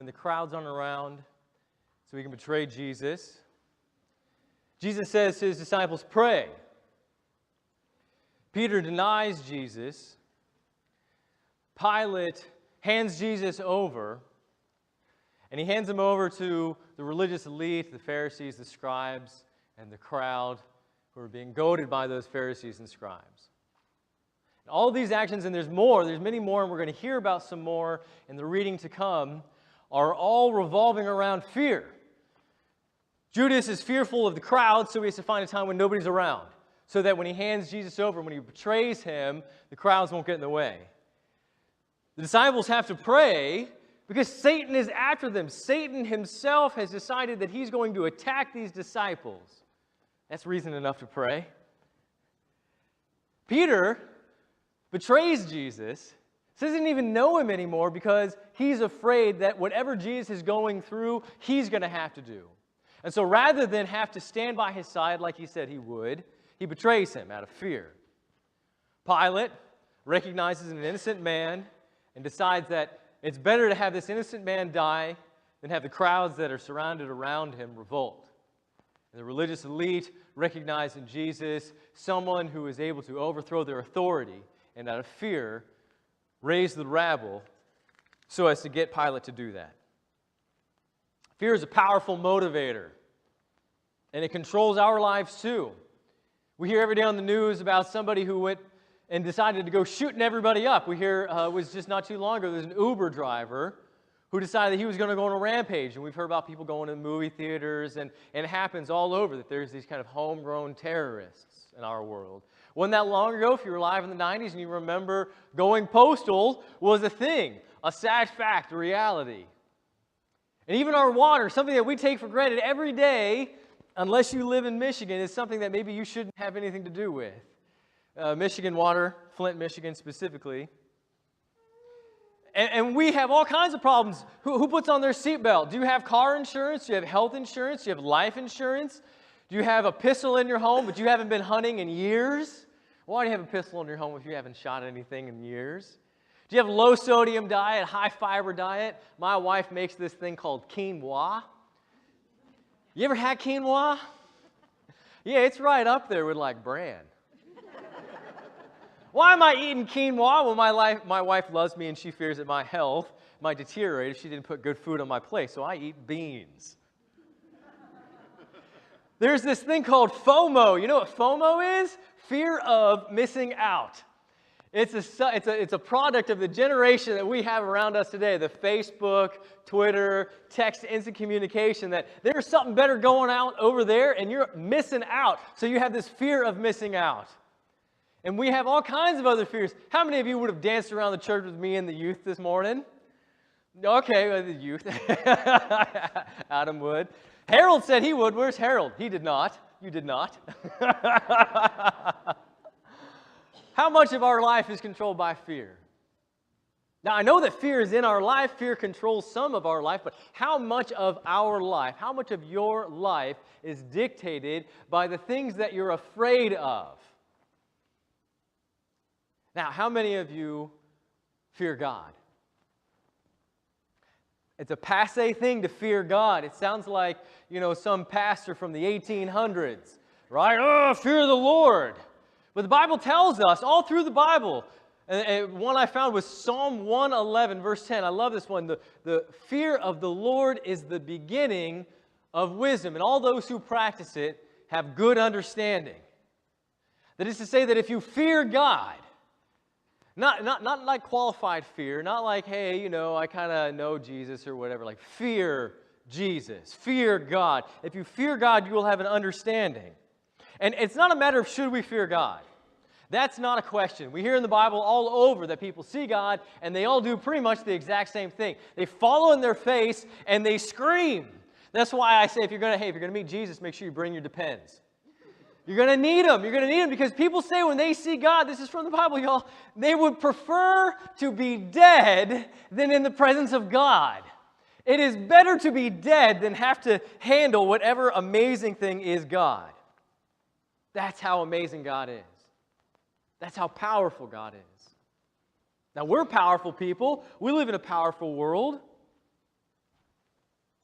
and the crowds aren't around, so he can betray Jesus. Jesus says to his disciples, pray. Peter denies Jesus. Pilate hands Jesus over, and he hands him over to the religious elite, the Pharisees, the scribes, and the crowd who are being goaded by those Pharisees and scribes. And all of these actions, and there's many more, and we're going to hear about some more in the reading to come, are all revolving around fear. Judas is fearful of the crowd, so he has to find a time when nobody's around, so that when he hands Jesus over, when he betrays him, the crowds won't get in the way. The disciples have to pray because Satan is after them. Satan himself has decided that he's going to attack these disciples. That's reason enough to pray. Peter betrays Jesus, doesn't even know him anymore because he's afraid that whatever Jesus is going through, he's going to have to do. And so rather than have to stand by his side like he said he would, he betrays him out of fear. Pilate recognizes an innocent man and decides that it's better to have this innocent man die than have the crowds that are surrounded around him revolt. And the religious elite recognize in Jesus someone who is able to overthrow their authority and out of fear raise the rabble so as to get Pilate to do that. Fear is a powerful motivator, and it controls our lives too. We hear every day on the news about somebody who went and decided to go shooting everybody up. We hear, it was just not too long ago, there's an Uber driver who decided that he was going to go on a rampage. And we've heard about people going to movie theaters, and it happens all over that there's these kind of homegrown terrorists in our world. Wasn't that long ago, if you were alive in the 90s and you remember, going postal was a thing, a sad fact, a reality. And even our water, something that we take for granted every day, unless you live in Michigan, is something that maybe you shouldn't have anything to do with. Michigan water, Flint, Michigan specifically. And we have all kinds of problems. Who puts on their seatbelt? Do you have car insurance? Do you have health insurance? Do you have life insurance? Do you have a pistol in your home, but you haven't been hunting in years? Why do you have a pistol in your home if you haven't shot anything in years? Do you have a low-sodium diet, high-fiber diet? My wife makes this thing called quinoa. You ever had quinoa? Yeah, it's right up there with like bran. Why am I eating quinoa? Well, my wife loves me and she fears that my health might deteriorate if she didn't put good food on my plate, so I eat beans. There's this thing called FOMO. You know what FOMO is? Fear of missing out. It's a product of the generation that we have around us today, the Facebook, Twitter, text, instant communication, that there's something better going on over there and you're missing out. So you have this fear of missing out. And we have all kinds of other fears. How many of you would have danced around the church with me and the youth this morning? Okay, the youth. Adam would. Harold said he would. Where's Harold? He did not. You did not. How much of our life is controlled by fear? Now, I know that fear is in our life. Fear controls some of our life. But how much of our life, how much of your life is dictated by the things that you're afraid of? Now, how many of you fear God? It's a passé thing to fear God. It sounds like, some pastor from the 1800s, right? Oh, fear the Lord. But the Bible tells us, all through the Bible, and one I found was Psalm 111, verse 10. I love this one. The fear of the Lord is the beginning of wisdom, and all those who practice it have good understanding. That is to say that if you fear God, not like qualified fear, not like, hey, I kind of know Jesus or whatever, like fear Jesus, fear God. If you fear God, you will have an understanding. And it's not a matter of should we fear God. That's not a question. We hear in the Bible all over that people see God and they all do pretty much the exact same thing. They fall on their face and they scream. That's why I say if you're going to meet Jesus, make sure you bring your Depends. You're going to need them. You're going to need them because people say when they see God, this is from the Bible, y'all, they would prefer to be dead than in the presence of God. It is better to be dead than have to handle whatever amazing thing is God. That's how amazing God is. That's how powerful God is. Now, we're powerful people. We live in a powerful world.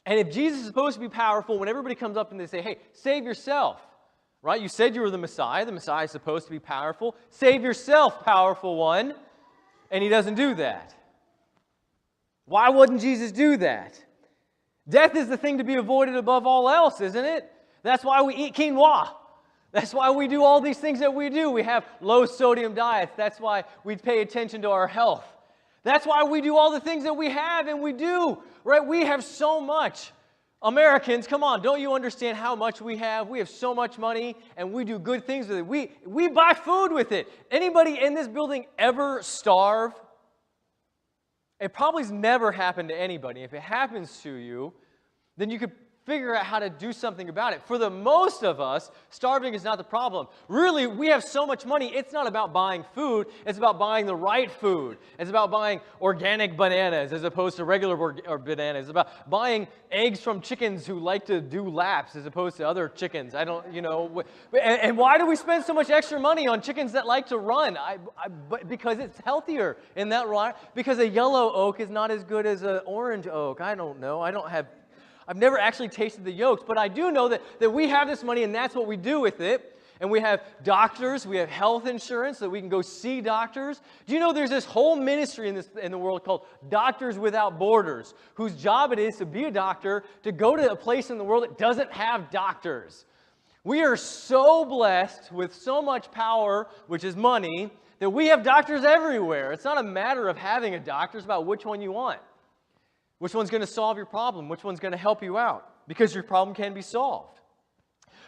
And if Jesus is supposed to be powerful, when everybody comes up and they say, hey, save yourself, right? You said you were the Messiah. The Messiah is supposed to be powerful. Save yourself, powerful one. And he doesn't do that. Why wouldn't Jesus do that? Death is the thing to be avoided above all else, isn't it? That's why we eat quinoa. That's why we do all these things that we do. We have low sodium diets. That's why we pay attention to our health. That's why we do all the things that we have and we do, right? We have so much. Americans, come on, don't you understand how much we have? We have so much money and we do good things with it. We buy food with it. Anybody in this building ever starve? It probably has never happened to anybody. If it happens to you, then you could figure out how to do something about it. For the most of us, starving is not the problem. Really, we have so much money, it's not about buying food, it's about buying the right food. It's about buying organic bananas as opposed to regular bananas. It's about buying eggs from chickens who like to do laps as opposed to other chickens. And why do we spend so much extra money on chickens that like to run? Because it's healthier in that right. Because a yellow oak is not as good as an orange oak. I don't know. I've never actually tasted the yolks, but I do know that we have this money and that's what we do with it. And we have doctors, we have health insurance so we can go see doctors. Do you know there's this whole ministry in the world called Doctors Without Borders, whose job it is to be a doctor, to go to a place in the world that doesn't have doctors. We are so blessed with so much power, which is money, that we have doctors everywhere. It's not a matter of having a doctor, it's about which one you want. Which one's going to solve your problem? Which one's going to help you out? Because your problem can be solved.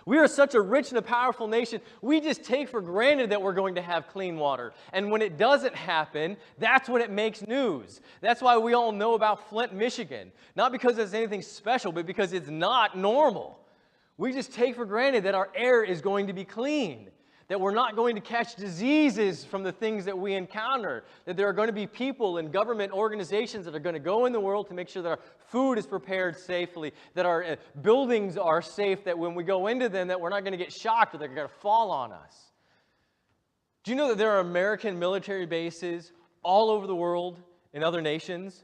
We are such a rich and a powerful nation, we just take for granted that we're going to have clean water. And when it doesn't happen, that's when it makes news. That's why we all know about Flint, Michigan. Not because it's anything special, but because it's not normal. We just take for granted that our air is going to be clean. That we're not going to catch diseases from the things that we encounter, that there are going to be people and government organizations that are going to go in the world to make sure that our food is prepared safely, that our buildings are safe, that when we go into them that we're not going to get shocked or they're going to fall on us. Do you know that there are American military bases all over the world in other nations?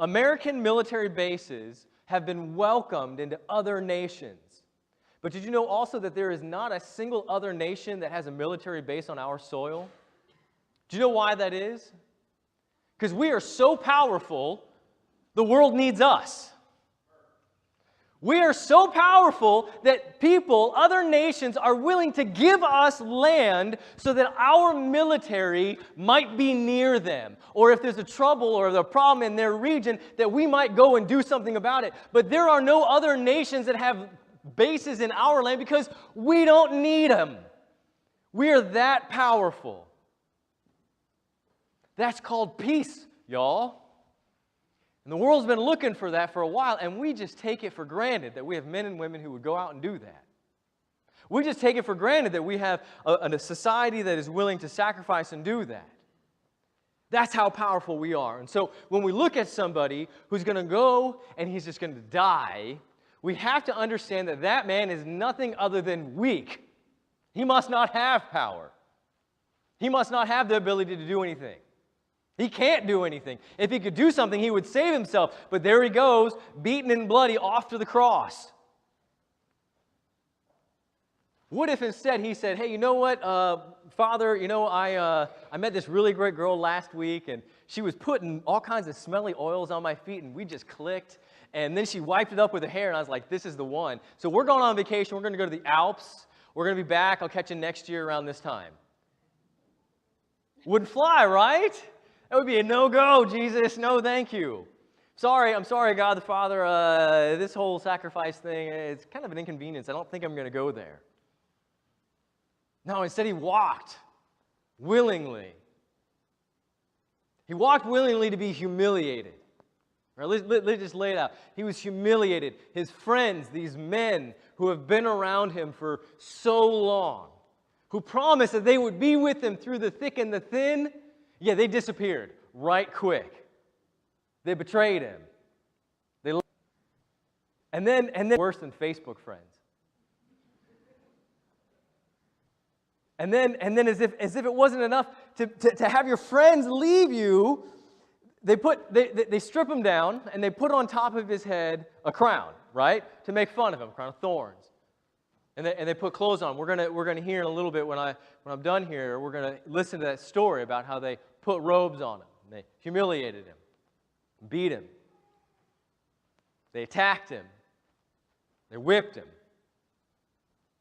American military bases have been welcomed into other nations. But did you know also that there is not a single other nation that has a military base on our soil? Do you know why that is? Because we are so powerful, the world needs us. We are so powerful that people, other nations, are willing to give us land so that our military might be near them. Or if there's a trouble or a problem in their region, that we might go and do something about it. But there are no other nations that have bases in our land because we don't need them. We are that powerful. That's called peace, y'all. And the world's been looking for that for a while, and we just take it for granted that we have men and women who would go out and do that. We just take it for granted that we have a society that is willing to sacrifice and do that. That's how powerful we are. And so when we look at somebody who's going to go and he's just going to die, we have to understand that that man is nothing other than weak. He must not have power. He must not have the ability to do anything. He can't do anything. If he could do something, he would save himself. But there he goes, beaten and bloody, off to the cross. What if instead he said, hey, you know what, Father, I met this really great girl last week, and she was putting all kinds of smelly oils on my feet, and we just clicked. And then she wiped it up with her hair, and I was like, this is the one. So we're going on vacation. We're going to go to the Alps. We're going to be back. I'll catch you next year around this time. Wouldn't fly, right? That would be a no-go, Jesus. No, thank you. I'm sorry, God the Father. This whole sacrifice thing, it's kind of an inconvenience. I don't think I'm going to go there. No, instead he walked willingly. He walked willingly to be humiliated. Right, let's just lay it out. He was humiliated. His friends, these men who have been around him for so long, who promised that they would be with him through the thick and the thin, they disappeared right quick. They betrayed him. And then worse than Facebook friends. And then as if it wasn't enough to have your friends leave you, they strip him down, and they put on top of his head a crown, right? To make fun of him, a crown of thorns. And they put clothes on. We're gonna hear in a little bit when I'm done here, we're gonna listen to that story about how they put robes on him. And they humiliated him, beat him. They attacked him. They whipped him.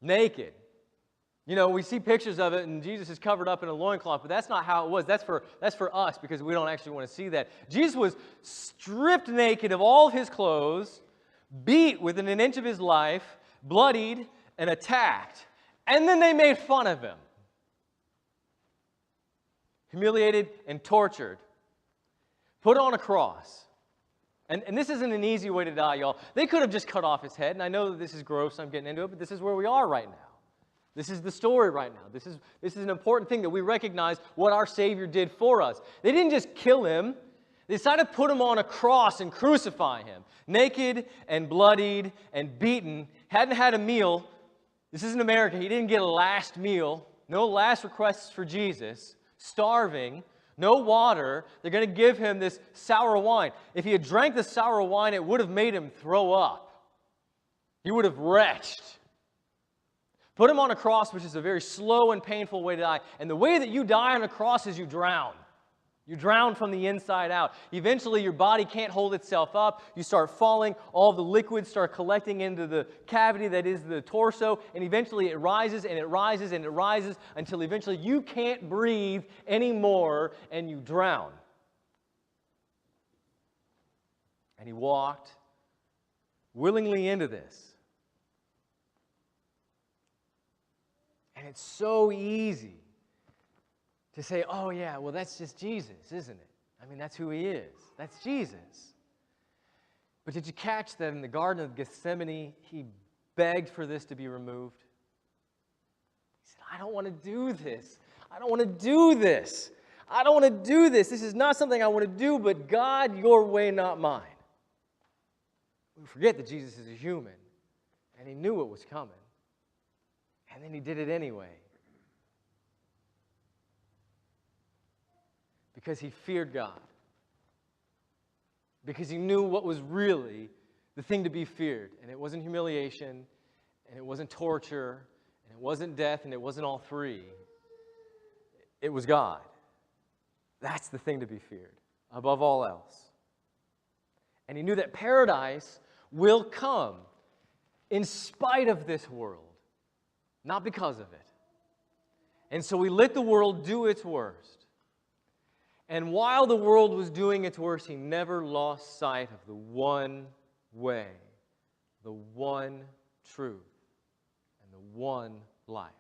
Naked. You know, we see pictures of it, and Jesus is covered up in a loincloth, but that's not how it was. That's for us, because we don't actually want to see that. Jesus was stripped naked of all of his clothes, beat within an inch of his life, bloodied, and attacked. And then they made fun of him. Humiliated and tortured. Put on a cross. And this isn't an easy way to die, y'all. They could have just cut off his head, and I know that this is gross, I'm getting into it, but this is where we are right now. This is the story right now. This is an important thing that we recognize what our Savior did for us. They didn't just kill him. They decided to put him on a cross and crucify him. Naked and bloodied and beaten. Hadn't had a meal. This isn't America. He didn't get a last meal. No last requests for Jesus. Starving. No water. They're going to give him this sour wine. If he had drank the sour wine, it would have made him throw up. He would have retched. Put him on a cross, which is a very slow and painful way to die. And the way that you die on a cross is you drown. You drown from the inside out. Eventually, your body can't hold itself up. You start falling. All the liquids start collecting into the cavity that is the torso. And eventually, it rises and it rises and it rises until eventually you can't breathe anymore and you drown. And he walked willingly into this. And it's so easy to say, oh yeah, well that's just Jesus, isn't it? I mean, that's who he is. That's Jesus. But did you catch that in the Garden of Gethsemane, he begged for this to be removed? He said, I don't want to do this. I don't want to do this. I don't want to do this. This is not something I want to do, but God, your way, not mine. We forget that Jesus is a human, and he knew what was coming. And then he did it anyway. Because he feared God. Because he knew what was really the thing to be feared. And it wasn't humiliation, and it wasn't torture, and it wasn't death, and it wasn't all three. It was God. That's the thing to be feared, above all else. And he knew that paradise will come in spite of this world. Not because of it. And so he let the world do its worst. And while the world was doing its worst, he never lost sight of the one way, the one truth, and the one life.